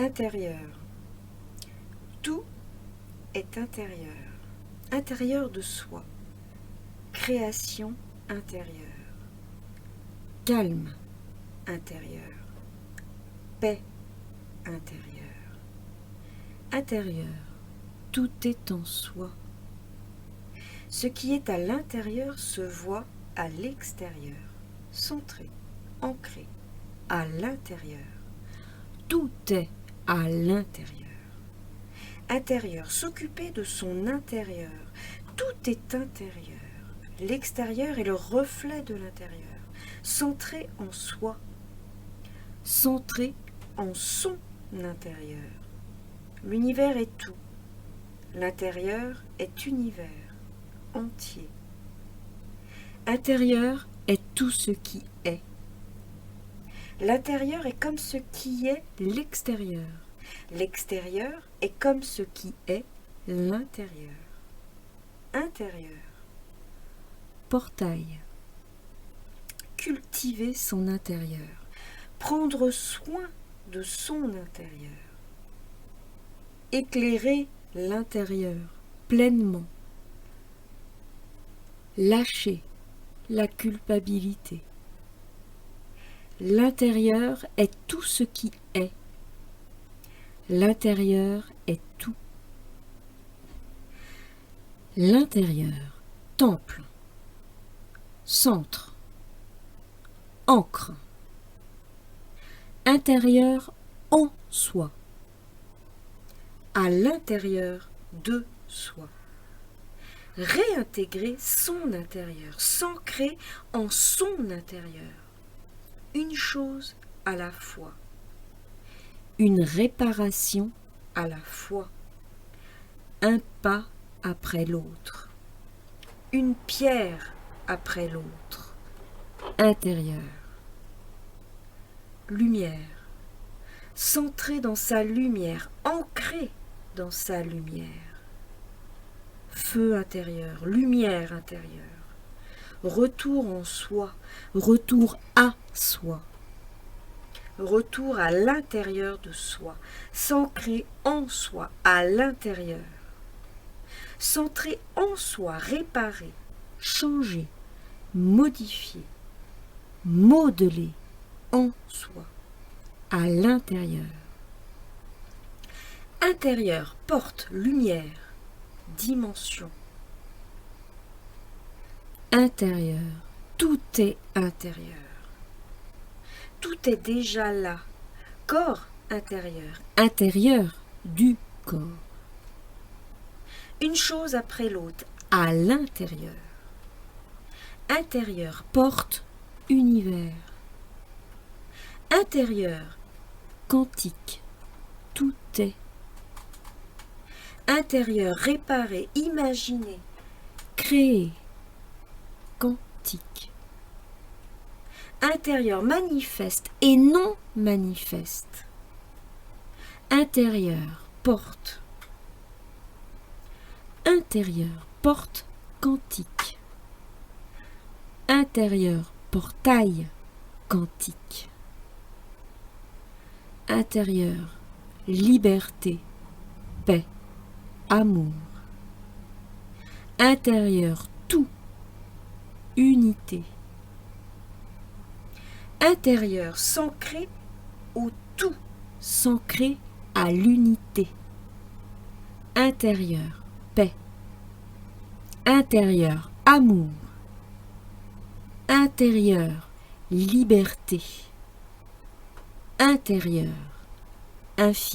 Intérieur. Tout est intérieur. Intérieur de soi. Création intérieure. Calme intérieur. Paix intérieure. Intérieur. Tout est en soi. Ce qui est à l'intérieur se voit à l'extérieur. Centré, ancré, à l'intérieur. Tout est à l'intérieur. Intérieur, s'occuper de son intérieur. Tout est intérieur. L'extérieur est le reflet de l'intérieur. Centré en soi. Centré en son intérieur. L'univers est tout. L'intérieur est univers, entier. Intérieur est tout ce qui est. L'intérieur est comme ce qui est l'extérieur. L'extérieur est comme ce qui est l'intérieur. Intérieur. Portail. Cultiver son intérieur. Prendre soin de son intérieur. Éclairer l'intérieur pleinement. Lâcher la culpabilité. L'intérieur est tout ce qui est. L'intérieur est tout. L'intérieur, temple, centre, ancre. Intérieur en soi. À l'intérieur de soi. Réintégrer son intérieur, s'ancrer en son intérieur. Une chose à la fois. Une réparation à la fois. Un pas après l'autre. Une pierre après l'autre. Intérieur. Lumière. Centré dans sa lumière, ancré dans sa lumière. Feu intérieur, lumière intérieure. Retour en soi, retour à soi. Retour à l'intérieur de soi, s'ancrer en soi, à l'intérieur. Centrer en soi, réparer, changer, modifier, modeler en soi, à l'intérieur. Intérieur, porte, lumière, dimension. Intérieur, tout est intérieur. Tout est déjà là. Corps intérieur, intérieur du corps. Une chose après l'autre, à l'intérieur. Intérieur, porte, univers. Intérieur, quantique, tout est. Intérieur, réparer, imaginer, créer, quantique. Intérieur, manifeste et non manifeste. Intérieur, porte. Intérieur, porte quantique. Intérieur, portail quantique. Intérieur, liberté, paix, amour. Intérieur, tout, unité. Intérieur, s'ancrer au tout, s'ancrer à l'unité. Intérieur, paix. Intérieur, amour. Intérieur, liberté. Intérieur, infini.